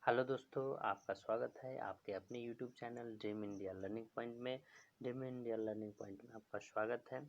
Hello दोस्तों, आपका स्वागत है आपके अपने YouTube channel dream India learning point में। ड्रीम इंडिया लर्निंग पॉइंट में आपका स्वागत है।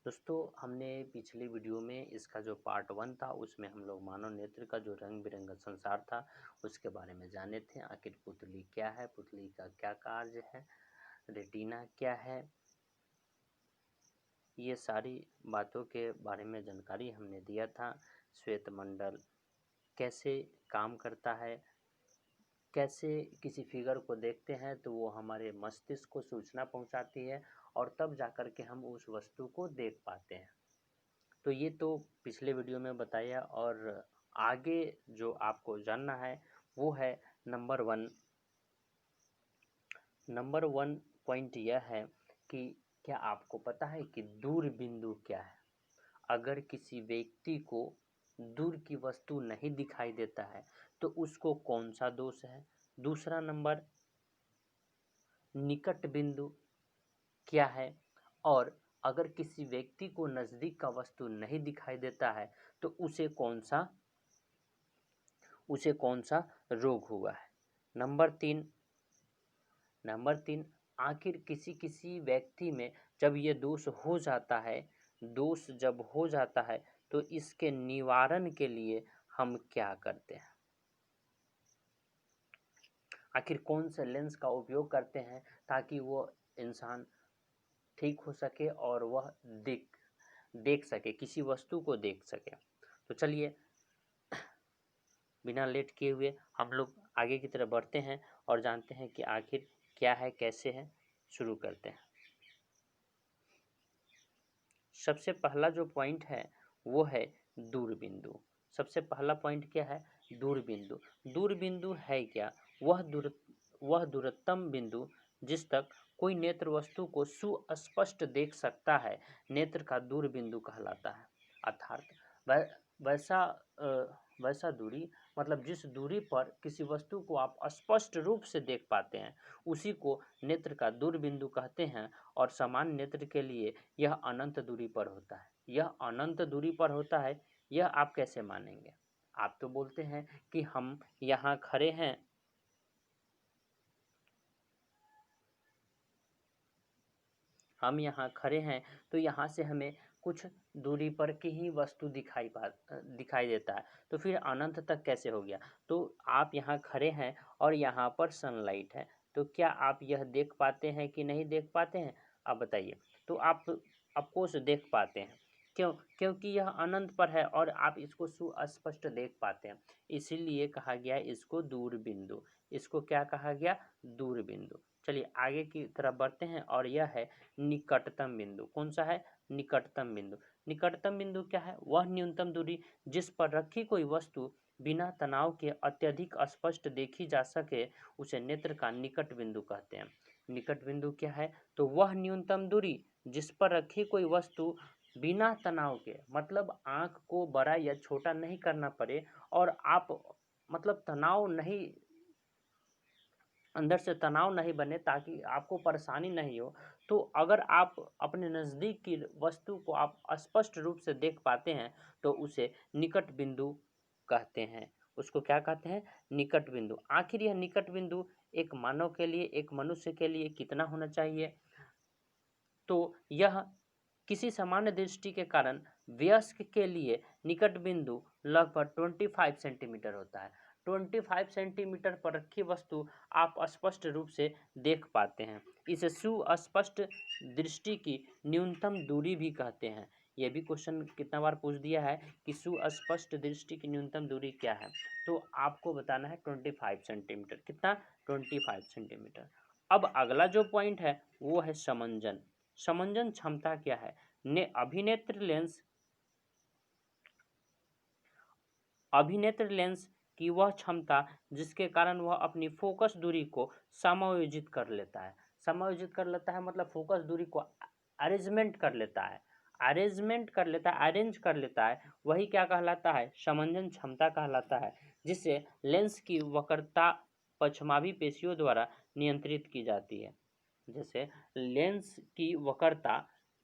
दोस्तों, हमने पिछली वीडियो में इसका जो पार्ट 1 था उसमें हम लोग मानव नेत्र का जो रंग बिरंगा संसार था उसके बारे में जाने थे। आखिर पुतली क्या है, पुतली का क्या कार्य है, रेटिना क्या है, ये सारी बातों के बारे में जानकारी हमने दिया था। श्वेत मंडल कैसे काम करता है, कैसे किसी फिगर को देखते हैं तो वो हमारे मस्तिष्क को सूचना पहुंचाती है और तब जाकर के हम उस वस्तु को देख पाते हैं। तो ये तो पिछले वीडियो में बताया और आगे जो आपको जानना है वो है नंबर वन पॉइंट यह है कि क्या आपको पता है कि दूर बिंदु क्या है। अगर किसी व्यक्ति को दूर की वस्तु नहीं दिखाई देता है तो उसको कौन सा दोष है। दूसरा नंबर, निकट बिंदु क्या है। और अगर किसी व्यक्ति को नजदीक का वस्तु नहीं दिखाई देता है तो उसे कौन सा रोग हुआ है। नंबर तीन, आखिर किसी किसी व्यक्ति में जब ये दोष जब हो जाता है तो इसके निवारण के लिए हम क्या करते हैं। आखिर कौन से लेंस का उपयोग करते हैं ताकि वो इंसान ठीक हो सके और वह देख सके, किसी वस्तु को देख सके। तो चलिए बिना लेट किए हुए हम लोग आगे की तरफ बढ़ते हैं और जानते हैं कि आखिर क्या है, कैसे है। शुरू करते हैं। सबसे पहला जो पॉइंट है वो है दूरबिंदु। सबसे पहला पॉइंट क्या है? दूरबिंदु। दूरबिंदु है क्या? वह दूरतम बिंदु जिस तक कोई नेत्र वस्तु को सुस्पष्ट देख सकता है नेत्र का दूरबिंदु कहलाता है। अर्थात वैसा दूरी, मतलब जिस दूरी पर किसी वस्तु को आप स्पष्ट रूप से देख पाते हैं उसी को नेत्र का दूरबिंदु कहते हैं। और सामान्य नेत्र के लिए यह अनंत दूरी पर होता है। यह अनंत दूरी पर होता है, यह आप कैसे मानेंगे? आप तो बोलते हैं कि हम यहाँ खड़े हैं, तो यहाँ से हमें कुछ दूरी पर की ही वस्तु दिखाई देता है, तो फिर अनंत तक कैसे हो गया? तो आप यहाँ खड़े हैं और यहाँ पर सनलाइट है, तो क्या आप यह देख पाते हैं कि नहीं देख पाते हैं? आप बताइए। तो आप अफकोर्स देख पाते हैं। क्यों? क्योंकि यह अनंत पर है और आप इसको सुस्पष्ट देख पाते हैं, इसीलिए कहा गया इसको दूरबिंदु। इसको क्या कहा गया? दूरबिंदु। चलिए आगे की तरफ बढ़ते हैं और यह है निकटतम बिंदु। कौन सा है? निकटतम बिंदु। निकटतम बिंदु क्या है? वह न्यूनतम दूरी जिस पर रखी कोई वस्तु बिना तनाव के अत्यधिक स्पष्ट देखी जा सके उसे नेत्र का निकट बिंदु कहते हैं। निकट बिंदु क्या है? तो वह न्यूनतम दूरी जिस पर रखी कोई वस्तु बिना तनाव के, मतलब आंख को बड़ा या छोटा नहीं करना पड़े और आप मतलब तनाव नहीं, अंदर से तनाव नहीं बने ताकि आपको परेशानी नहीं हो, तो अगर आप अपने नज़दीक की वस्तु को आप स्पष्ट रूप से देख पाते हैं तो उसे निकट बिंदु कहते हैं। उसको क्या कहते हैं? निकट बिंदु। आखिर यह निकट बिंदु एक मानव के लिए, एक मनुष्य के लिए कितना होना चाहिए? तो यह किसी सामान्य दृष्टि के कारण वयस्क के लिए निकट बिंदु लगभग 25 सेंटीमीटर होता है। 25 सेंटीमीटर पर रखी वस्तु आप स्पष्ट रूप से देख पाते हैं। इसे सुस्पष्ट दृष्टि की न्यूनतम दूरी भी कहते हैं। यह भी क्वेश्चन कितना बार पूछ दिया है कि सुस्पष्ट दृष्टि की न्यूनतम दूरी क्या है, तो आपको बताना है 25 सेंटीमीटर। कितना? 25 सेंटीमीटर। अब अगला जो पॉइंट है वो है समंजन। समंजन क्षमता क्या है? अभिनेत्र लेंस की वह क्षमता जिसके कारण वह अपनी फोकस दूरी को समायोजित कर लेता है। समायोजित कर लेता है मतलब फोकस दूरी को अरेंज कर लेता है। वही क्या कहलाता है? समंजन क्षमता कहलाता है, जिससे लेंस की वक्रता पश्चमावी पेशियों द्वारा नियंत्रित की जाती है। जैसे लेंस की वक्रता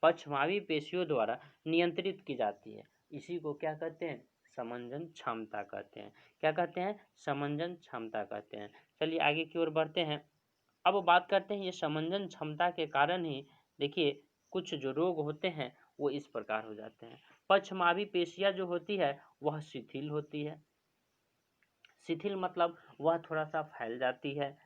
पश्चमावी पेशियों द्वारा नियंत्रित की जाती है, इसी को क्या कहते हैं? समंजन क्षमता कहते हैं। क्या कहते हैं? समंजन क्षमता कहते हैं। चलिए आगे की ओर बढ़ते हैं। अब बात करते हैं ये समंजन क्षमता के कारण ही देखिए कुछ जो रोग होते हैं वो इस प्रकार हो जाते हैं। पक्षमावी पेशियां जो होती है वह शिथिल होती है। शिथिल मतलब वह थोड़ा सा फैल जाती है।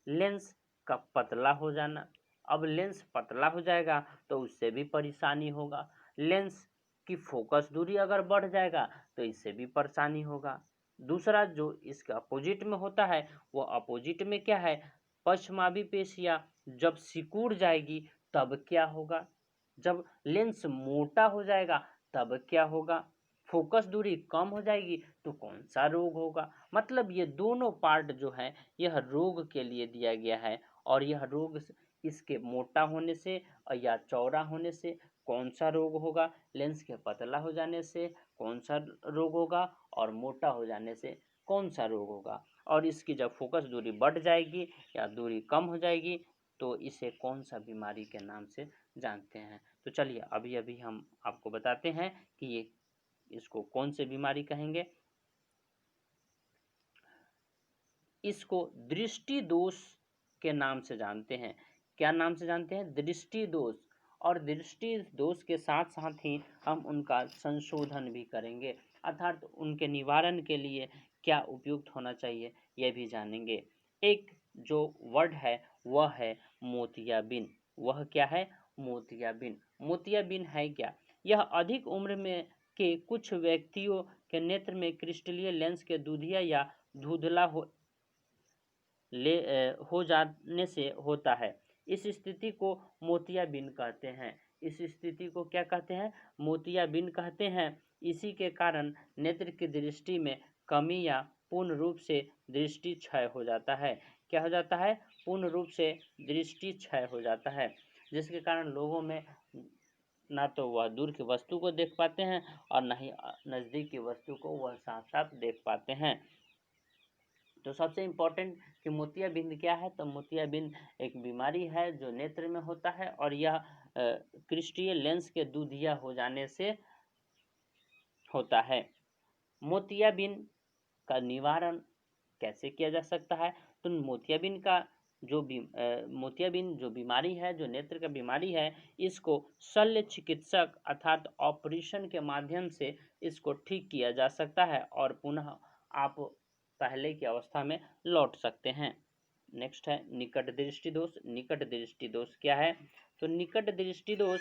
लेंस का पतला हो जाना। अब लेंस पतला हो जाएगा तो उससे भी परेशानी होगा। लेंस की फोकस दूरी अगर बढ़ जाएगा तो इससे भी परेशानी होगा। दूसरा जो इसके अपोजिट में होता है वो अपोजिट में क्या है? पश्चमावी पेशियां जब सिकुड़ जाएगी तब क्या होगा? जब लेंस मोटा हो जाएगा तब क्या होगा? फोकस दूरी कम हो जाएगी तो कौन सा रोग होगा? मतलब ये दोनों पार्ट जो है यह रोग के लिए दिया गया है। और यह रोग इसके मोटा होने से या चौड़ा होने से कौन सा रोग होगा? लेंस के पतला हो जाने से कौन सा रोग होगा? और मोटा हो जाने से कौन सा रोग होगा? और इसकी जब फोकस दूरी बढ़ जाएगी या दूरी कम हो जाएगी तो इसे कौन सा बीमारी के नाम से जानते हैं? तो चलिए अभी अभी हम आपको बताते हैं कि ये इसको कौन से बीमारी कहेंगे। इसको दृष्टि दोष के नाम से जानते हैं। क्या नाम से जानते हैं? दृष्टि दोष। और दृष्टि दोष के साथ साथ ही हम उनका संशोधन भी करेंगे, अर्थात उनके निवारण के लिए क्या उपयुक्त होना चाहिए यह भी जानेंगे। एक जो वर्ड है वह है मोतियाबिंद। वह क्या है? मोतियाबिंद। मोतियाबिंद है क्या? यह अधिक उम्र में के कुछ व्यक्तियों के नेत्र में क्रिस्टलीय लेंस के दूधिया या धुंधला हो जाने से होता है। इस स्थिति को मोतियाबिंद कहते हैं। इस स्थिति को क्या कहते हैं? मोतियाबिंद कहते हैं। इसी के कारण नेत्र की दृष्टि में कमी या पूर्ण रूप से दृष्टि क्षय हो जाता है। क्या हो जाता है? पूर्ण रूप से दृष्टि क्षय हो जाता है, जिसके कारण लोगों में ना तो वह दूर की वस्तु को देख पाते हैं और ना ही नज़दीक की वस्तु को वह साफ साफ देख पाते हैं। तो सबसे इम्पोर्टेंट कि मोतियाबिंद क्या है? तो मोतियाबिंद एक बीमारी है जो नेत्र में होता है और यह क्रिस्टलीय लेंस के दूधिया हो जाने से होता है। मोतियाबिंद का निवारण कैसे किया जा सकता है? तो मोतियाबिंद का मोतियाबिंद जो बीमारी है, जो नेत्र का बीमारी है, इसको शल्य चिकित्सक अर्थात ऑपरेशन के माध्यम से इसको ठीक किया जा सकता है और पुनः आप पहले की अवस्था में लौट सकते हैं। नेक्स्ट है निकट दृष्टि दोष। निकट दृष्टि दोष क्या है? तो निकट दृष्टि दोष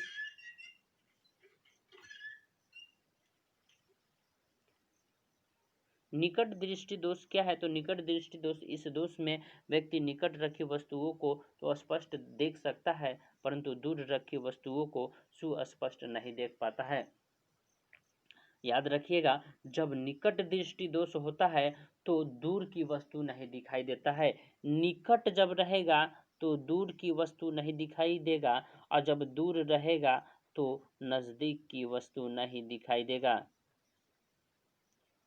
निकट दृष्टि दोष क्या है? तो निकट दृष्टि दोष, इस दोष में व्यक्ति निकट रखी वस्तुओं को तो स्पष्ट देख सकता है परंतु दूर रखी वस्तुओं को सुस्पष्ट नहीं देख पाता है। याद रखिएगा, जब निकट दृष्टि दोष होता है तो दूर की वस्तु नहीं दिखाई देता है। निकट जब रहेगा तो दूर की वस्तु नहीं दिखाई देगा और जब दूर रहेगा तो नजदीक की वस्तु नहीं दिखाई देगा।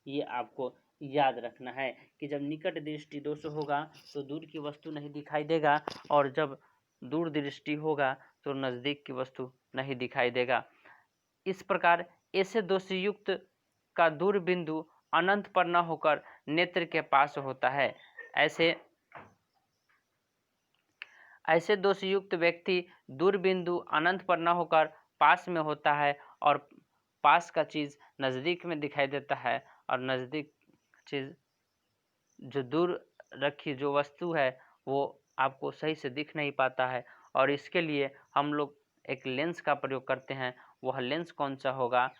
ये आपको याद रखना है कि जब निकट दृष्टि दोष होगा तो दूर की वस्तु नहीं दिखाई देगा और जब दूर दृष्टि होगा तो नजदीक की वस्तु नहीं दिखाई देगा। इस प्रकार ऐसे दोषयुक्त का दूर बिंदु अनंत पर न होकर नेत्र के पास होता है। ऐसे दोषयुक्त व्यक्ति दूर बिंदु अनंत पर न होकर पास में होता है और पास का चीज नजदीक में दिखाई देता है और नजदीक चीज जो दूर रखी जो वस्तु है वो आपको सही से दिख नहीं पाता है। और इसके लिए हम लोग एक लेंस का प्रयोग करते हैं। वह लेंस कौन सा होगा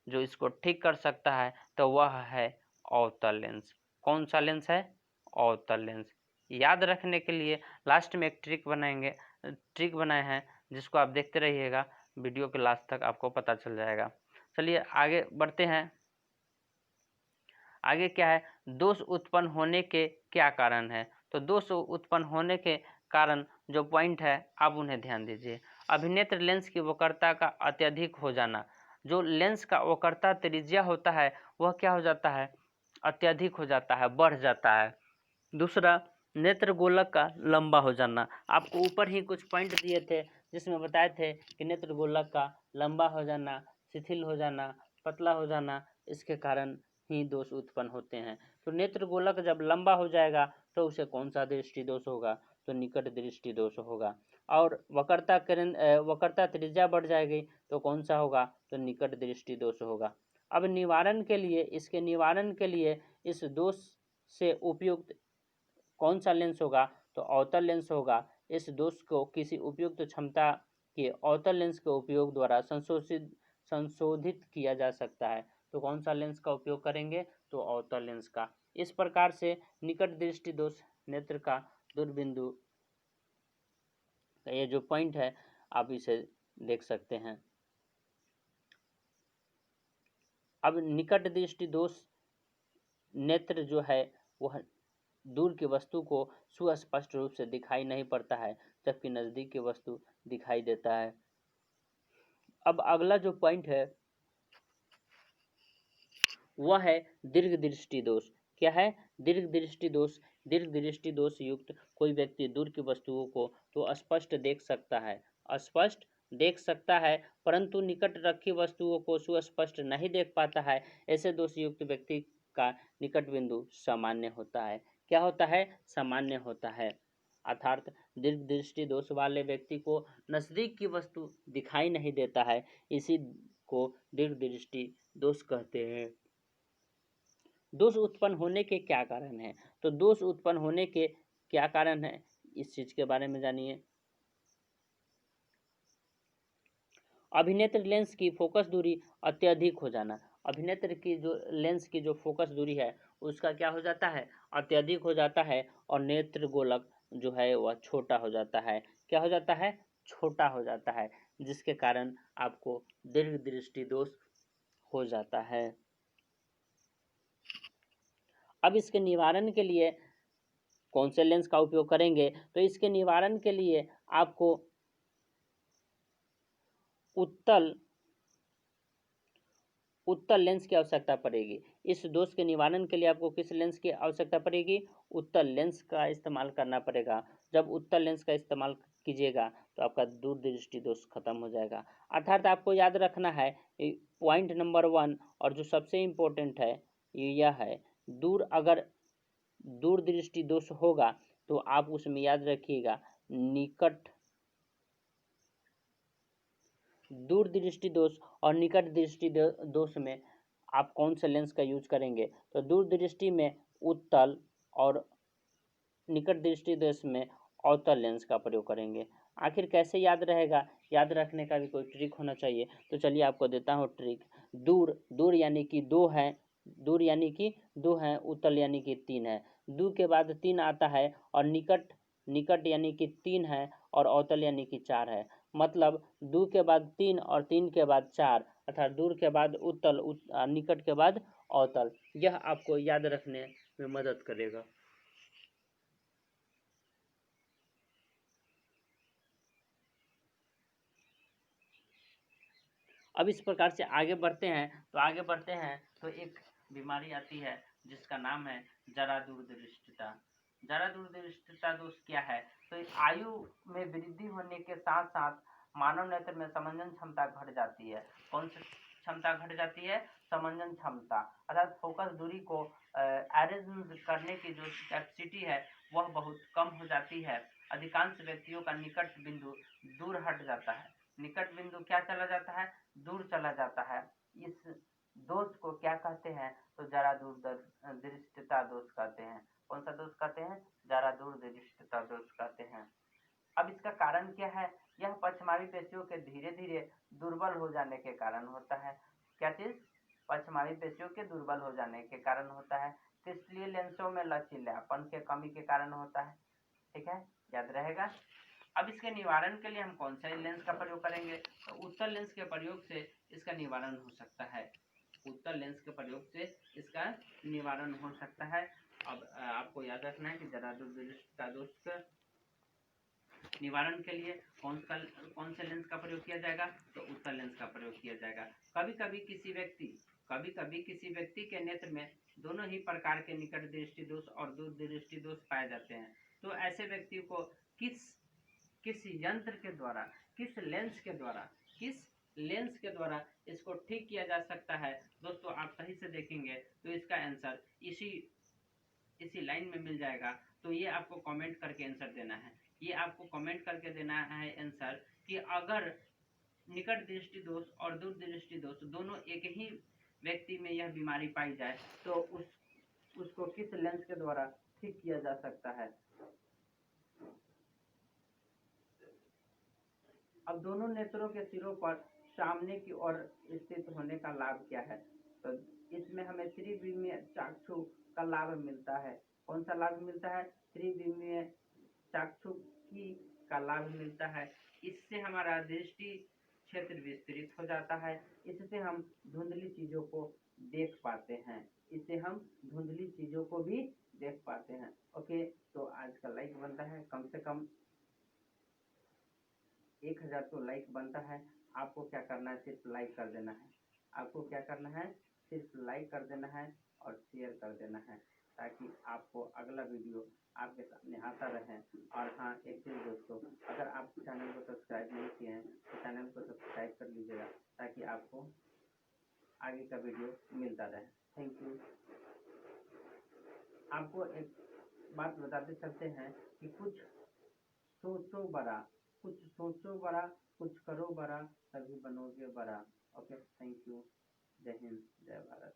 जो इसको ठीक कर सकता है? तो वह है अवतल लेंस। कौन सा लेंस है? अवतल लेंस। याद रखने के लिए लास्ट में एक ट्रिक बनाए हैं जिसको आप देखते रहिएगा, वीडियो के लास्ट तक आपको पता चल जाएगा। चलिए आगे बढ़ते हैं। आगे क्या है? दोष उत्पन्न होने के क्या कारण है? तो दोष उत्पन्न होने के कारण जो पॉइंट है आप उन्हें ध्यान दीजिए। अभिनेत्र लेंस की वक्रता का अत्यधिक हो जाना। जो लेंस का वक्रता त्रिज्या होता है वह क्या हो जाता है? अत्यधिक हो जाता है, बढ़ जाता है। दूसरा, नेत्र गोलक का लंबा हो जाना। आपको ऊपर ही कुछ पॉइंट दिए थे जिसमें बताए थे कि नेत्र गोलक का लंबा हो जाना, शिथिल हो जाना, पतला हो जाना, इसके कारण ही दोष उत्पन्न होते हैं। तो नेत्र गोलक जब लंबा हो जाएगा तो उसे कौन सा दृष्टि दोष होगा? तो निकट दृष्टि दोष होगा। और वक्रता त्रिज्या बढ़ जाएगी तो कौन सा होगा? तो निकट दृष्टि दोष होगा। अब निवारण के लिए, इसके निवारण के लिए इस दोष से उपयुक्त कौन सा लेंस होगा? तो अवतल लेंस होगा। इस दोष को किसी उपयुक्त क्षमता के अवतल लेंस के उपयोग द्वारा संशोधित किया जा सकता है। तो कौन सा लेंस का उपयोग करेंगे? तो अवतल लेंस का। इस प्रकार से निकट दृष्टि दोष नेत्र का दूरबिंदु ये जो पॉइंट है आप इसे देख सकते हैं। अब निकट दृष्टि दोष नेत्र जो है वह दूर की वस्तु को सुस्पष्ट रूप से दिखाई नहीं पड़ता है, जबकि नजदीक की वस्तु दिखाई देता है। अब अगला जो पॉइंट है वह है दीर्घ दृष्टि दोष। क्या है? दीर्घ दृष्टि दोष। दीर्घ दृष्टि दोष युक्त कोई व्यक्ति दूर की वस्तुओं को तो स्पष्ट देख सकता है, स्पष्ट देख सकता है, परंतु निकट रखी वस्तुओं को सुस्पष्ट नहीं देख पाता है। ऐसे दोष युक्त व्यक्ति का निकट बिंदु सामान्य होता है। क्या होता है? सामान्य होता है। अर्थात दीर्घ दृष्टि दोष वाले व्यक्ति को नजदीक की वस्तु दिखाई नहीं देता है, इसी को दीर्घ दृष्टि दोष कहते हैं। दोष उत्पन्न होने के क्या कारण हैं? तो दोष उत्पन्न होने के क्या कारण हैं, इस चीज के बारे में जानिए। अभिनेत्र लेंस की फोकस दूरी अत्यधिक हो जाना। अभिनेत्र की जो लेंस की जो फोकस दूरी है उसका क्या हो जाता है? अत्यधिक हो जाता है, और नेत्र गोलक जो है वह छोटा हो जाता है। क्या हो जाता है? छोटा हो जाता है, जिसके कारण आपको दीर्घ दृष्टि दोष हो जाता है। अब इसके निवारण के लिए कौन से लेंस का उपयोग करेंगे? तो इसके निवारण के लिए आपको उत्तल लेंस की आवश्यकता पड़ेगी। इस दोष के निवारण के लिए आपको किस लेंस की आवश्यकता पड़ेगी? उत्तल लेंस का इस्तेमाल करना पड़ेगा। जब उत्तल लेंस का इस्तेमाल कीजिएगा तो आपका दूरदृष्टि दोष खत्म हो जाएगा। अर्थात आपको याद रखना है पॉइंट नंबर 1, और जो सबसे इम्पोर्टेंट है यह है, अगर दूरदृष्टि दोष होगा तो आप उसमें याद रखिएगा दूरदृष्टि दोष और निकट दृष्टि दोष में आप कौन से लेंस का यूज करेंगे? तो दूरदृष्टि में उत्तल और निकट दृष्टि दोष में अवतल लेंस का प्रयोग करेंगे। आखिर कैसे याद रहेगा? याद रखने का भी कोई ट्रिक होना चाहिए, तो चलिए आपको देता हूँ ट्रिक। दूर यानी कि 2 है, दूर यानी कि 2 है, उत्तल यानी कि 3 है। 2 के बाद 3 आता है, और निकट यानी कि 3 है, और अवतल यानी कि 4 है। मतलब 2 के बाद 3 और 3 के बाद 4, अर्थात दूर के बाद उत्तल, निकट के बाद अवतल। यह आपको याद रखने में मदद करेगा। अब इस प्रकार से आगे बढ़ते हैं तो एक बीमारी आती है जिसका नाम है जरा दूरदृष्टिता। जरा दूरदृष्टिता दोष क्या है? तो आयु में वृद्धि होने के साथ साथ मानव नेत्र में समंजन क्षमता घट जाती है। कौन सी क्षमता घट जाती है? समंजन क्षमता, अर्थात फोकस दूरी को अरेंज करने की जो कैपेसिटी है वह बहुत कम हो जाती है। अधिकांश व्यक्तियों का निकट बिंदु दूर हट जाता है। निकट बिंदु क्या चला जाता है? दूर चला जाता है। इस दोष को क्या कहते हैं? तो जरा दूरदृष्टिता दोष कहते हैं। कौन सा दोष कहते हैं? जरा दूरदृष्टिता दोष कहते हैं। अब इसका कारण क्या है? यह पक्षमावी पेशियों के धीरे धीरे दुर्बल हो जाने के कारण होता है। क्या चीज? पक्षमावी पेशियों के दुर्बल हो जाने के कारण होता है। इसलिए लेंसों में लचीलापन के कमी के कारण होता है। ठीक है, याद रहेगा। अब इसके निवारण के लिए हम कौन सा लेंस का प्रयोग करेंगे? तो उत्तल लेंस के प्रयोग से इसका निवारण हो सकता है। उत्तल लेंस के प्रयोग से इसका निवारण हो सकता है। अब आपको याद रखना है कि जरा दूरदृष्टिता दोष का निवारण के लिए कौन से लेंस का प्रयोग किया जाएगा? तो उत्तल लेंस का प्रयोग किया जाएगा। कभी कभी किसी व्यक्ति के नेत्र में दोनों ही प्रकार के निकट दृष्टि दोष और दूरदृष्टि दोष पाए जाते हैं। तो ऐसे व्यक्ति को किस यंत्र के द्वारा, किस लेंस के द्वारा, किस लेंस के द्वारा इसको ठीक किया जा सकता है। दोस्तों आप सही से देखेंगे तो इसका आंसर इसी इसी लाइन में मिल जाएगा। तो ये आपको कमेंट करके आंसर देना है। ये आपको कमेंट करके देना है आंसर कि अगर निकट दृष्टि दोष और दूर दृष्टि दोष दोनों एक ही व्यक्ति में यह बीमारी पाई जाए तो उसको किस लेंस के द्वारा ठीक किया जा सकता है। अब दोनों नेत्रों के सिरों पर सामने की ओर स्थित होने का लाभ क्या है? तो इसमें हमें त्रिविमीय चाक्षु का लाभ मिलता है। कौन सा लाभ मिलता है? त्रिविमीय चाक्षु की का लाभ मिलता है। इससे हमारा दृष्टि क्षेत्र विस्तृत हो जाता है। इससे हम धुंधली चीजों को देख पाते हैं। इससे हम धुंधली चीजों को भी देख पाते हैं। ओके, तो आज का लाइक बनता है कम से कम 1000 तो लाइक बनता है। आपको क्या करना है? सिर्फ लाइक कर देना है। आपको क्या करना है? सिर्फ लाइक कर देना है और शेयर कर देना है ताकि आपको अगला वीडियो आपके सामने आता रहे। और हाँ, एक चीज़ दोस्तों, अगर आप चैनल को सब्सक्राइब नहीं किए हैं तो चैनल को सब्सक्राइब कर लीजिएगा ताकि आपको आगे का वीडियो मिलता रहे। Thank you. आपको एक बात बताते चलते हैं कि कुछ सोचो बड़ा, कुछ सोचो बड़ा, कुछ करो बड़ा, तभी बनोगे बड़ा। Okay, thank you. जय हिंद, जय भारत।